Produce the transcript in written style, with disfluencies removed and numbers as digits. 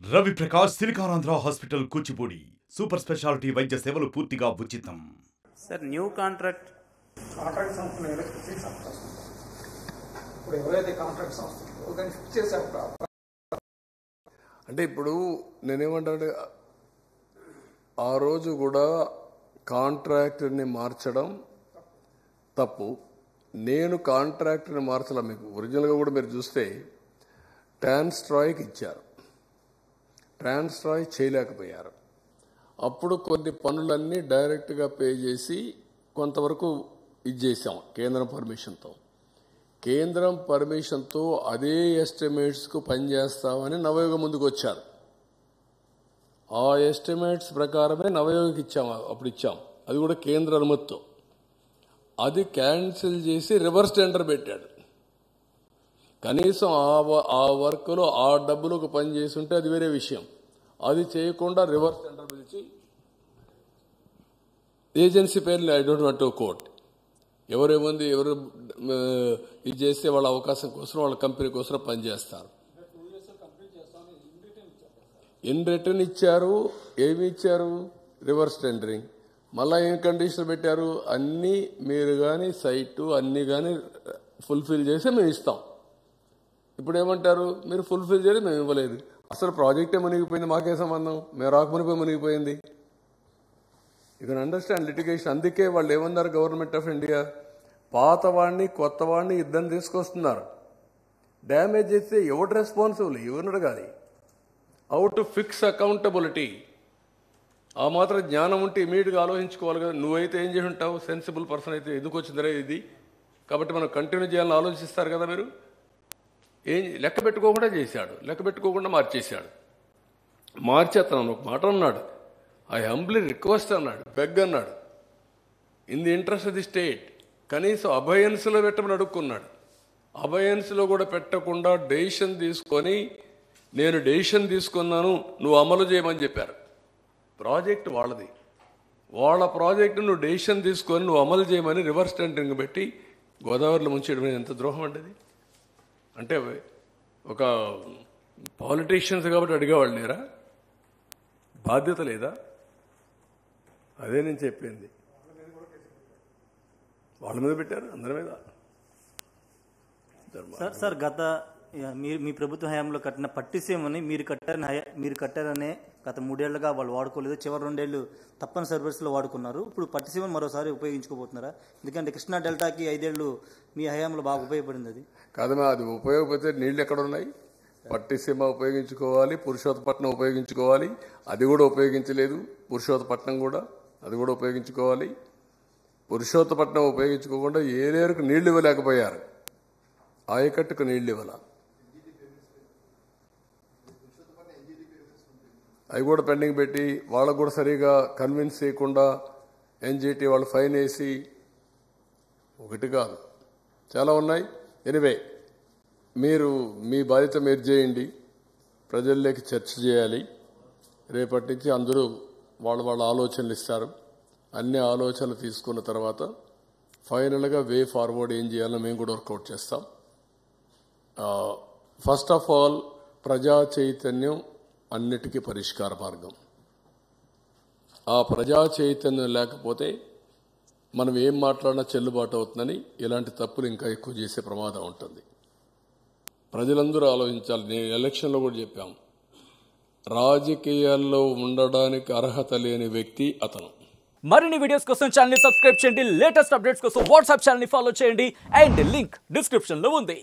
Ravi Prakash Siliconandhra hospital Kuchipudi super speciality వైద్య సేవలు పూర్తిగా ఉచితం. సార్ న్యూ కాంట్రాక్ట్ సంస్థను ఎలక్ట్రిసిటీ సంస్థ ఇప్పుడు ఎవరైతే కాంట్రాక్ట్ సంస్థ దాన్ని ఫిక్స్ చేశారు. అంటే ఇప్పుడు నేనేమంటాను, ఆ రోజు కూడా కాంట్రాక్టర్ని మార్చడం తప్పు. నేను కాంట్రాక్టర్ని మార్చలా. మీకు ఒరిజినల్గా కూడా మీరు చూస్తే ట్రాన్స్ట్రాయ్కి ఇచ్చారు, ట్రాన్స్ట్రాయ్ చేయలేకపోయారు. అప్పుడు కొన్ని పనులన్నీ డైరెక్ట్గా పే చేసి కొంతవరకు ఇచ్చేసాం కేంద్రం పర్మిషన్తో. కేంద్రం పర్మిషన్తో అదే ఎస్టిమేట్స్కు పనిచేస్తామని నవయోగ ముందుకు వచ్చారు. ఆ ఎస్టిమేట్స్ ప్రకారమే నవయోగకి ఇచ్చాము, అప్పుడు ఇచ్చాం. అది కూడా కేంద్ర అనుమతితో. అది క్యాన్సిల్ చేసి రివర్స్ టెండర్ పెట్టాడు. కనీసం ఆ వర్క్లో ఆ డబ్బులకు పని చేసి ఉంటే అది వేరే విషయం. అది చేయకుండా రివర్స్ టెండర్ పిలిచి ఏజెన్సీ పేర్లు I don't want to quote, ఎవరు ఇది చేస్తే వాళ్ళ అవకాశం కోసం, వాళ్ళ కంపెనీ కోసం పనిచేస్తారు. ఇన్ రిటర్న్ ఇచ్చారు. ఏమి ఇచ్చారు? Reverse tendering. మళ్ళా ఏం కండిషన్ పెట్టారు? అన్నీ మీరు కానీ సైటు అన్నీ కానీ ఫుల్ఫిల్ చేసి మేము ఇస్తాం. ఇప్పుడు ఏమంటారు? మీరు ఫుల్ఫిల్ చేయలేదు, మేము ఇవ్వలేదు. అసలు ప్రాజెక్టే మునిగిపోయింది, మాకే సంబంధం? మేము రాకమునిపోయి మునిగిపోయింది. You can understand litigation. అందుకే వాళ్ళు ఏమన్నారు, గవర్నమెంట్ ఆఫ్ ఇండియా పాతవాడిని కొత్తవాడిని ఇద్దరిని తీసుకొస్తున్నారు. డ్యామేజ్ చేస్తే ఎవడు రెస్పాన్సిబుల్? ఎవరిని అడగాలి? How to fix accountability. ఆ మాత్రం జ్ఞానం ఉంటే ఇమీడియట్గా ఆలోచించుకోవాలి కదా. నువ్వైతే ఏం చేసి ఉంటావు? సెన్సిబుల్ పర్సన్ అయితే ఎందుకు వచ్చిందరే ఇది, కాబట్టి మనం కంటిన్యూ చేయాలని ఆలోచిస్తారు కదా మీరు. ఏం లెక్క పెట్టుకోకుండా చేశాడు, లెక్క పెట్టుకోకుండా మార్చేశాడు. మార్చేస్తాను ఒక మాట అన్నాడు, ఐ హంబ్లీ రిక్వెస్ట్ అన్నాడు, బెగ్ అన్నాడు, in the interest of the state. కనీసం అభయన్స్లో పెట్టమని అడుక్కున్నాడు. అభయన్స్లో కూడా పెట్టకుండా డెసిషన్ తీసుకొని, నేను డెసిషన్ తీసుకున్నాను నువ్వు అమలు చేయమని చెప్పారు. ప్రాజెక్ట్ వాళ్ళది, వాళ్ళ ప్రాజెక్టు నువ్వు డెసిషన్ తీసుకొని నువ్వు అమలు చేయమని రివర్స్ టెండరింగ్ పెట్టి గోదావరిలో ముంచేయడం ఎంత ద్రోహం అండి. అంటే ఒక పాలిటీషియన్స్ కాబట్టి అడిగేవాళ్ళు లేరా? బాధ్యత లేదా? అదే నేను చెప్పింది. వాళ్ళ మీద పెట్టారు, అందరి మీద. సార్ గత మీ ప్రభుత్వ హయాంలో కట్టిన పట్టిసీమని మీరు కట్టారనే గత 3 ఏళ్లుగా వాళ్ళు వాడుకోలేదు. చివరి 2 ఏళ్లు తప్పని సర్వీస్లో వాడుకున్నారు. ఇప్పుడు పట్టిసీమను మరోసారి ఉపయోగించుకోబోతున్నారా? ఎందుకంటే కృష్ణా డెల్టాకి 5 ఏళ్లు మీ హయాంలో బాగా ఉపయోగపడింది. అది కాదమ్మా, అది ఉపయోగపడితే నీళ్లు ఎక్కడ ఉన్నాయి? పట్టిసీమ ఉపయోగించుకోవాలి, పురుషోత్తపట్నం ఉపయోగించుకోవాలి, అది కూడా ఉపయోగించలేదు. పురుషోత్తపట్నం కూడా అది కూడా ఉపయోగించుకోవాలి. పురుషోత్తపట్నం ఉపయోగించుకోకుండా ఏలేరుకు నీళ్లు ఇవ్వలేకపోయారు, ఆయకట్టుకు నీళ్లు ఇవ్వాల. అవి కూడా పెండింగ్ పెట్టి వాళ్ళకు కూడా సరిగా కన్విన్స్ చేయకుండా ఎన్జిటి వాళ్ళు ఫైన్ వేసి, ఒకటి కాదు చాలా ఉన్నాయి. ఎనివే, మీరు మీ బాధ్యత మీరు చేయండి, ప్రజల్లోకి చర్చ చేయాలి. రేపటి నుంచి అందరూ వాళ్ళ ఆలోచనలు ఇస్తారు. అన్ని ఆలోచనలు తీసుకున్న తర్వాత ఫైనల్గా వే ఫార్వర్డ్ ఏం చేయాలో మేము కూడా వర్కౌట్ చేస్తాం. ఫస్ట్ ఆఫ్ ఆల్, ప్రజా చైతన్యం అన్నిటికీ పరిష్కార మార్గం. ఆ ప్రజా చైతన్యం లేకపోతే మనం ఏం మాట్లాడినా చెల్లుబాటు అవుతుందని ఇలాంటి తప్పులు ఇంకా ఎక్కువ చేసే ప్రమాదం ఉంటుంది. ప్రజలందరూ ఆలోచించాలి. నేను ఎలక్షన్లో కూడా చెప్పాం, రాజకీయాల్లో ఉండడానికి అర్హత లేని వ్యక్తి అతను. మరిన్ని వీడియోస్ కోసం ఛానల్ ని సబ్స్క్రైబ్ చేయండి. లేటెస్ట్ అప్డేట్స్ కోసం వాట్సాప్ ఛానల్ ని ఫాలో చేయండి. అండ్ లింక్ డిస్క్రిప్షన్ లో ఉంది.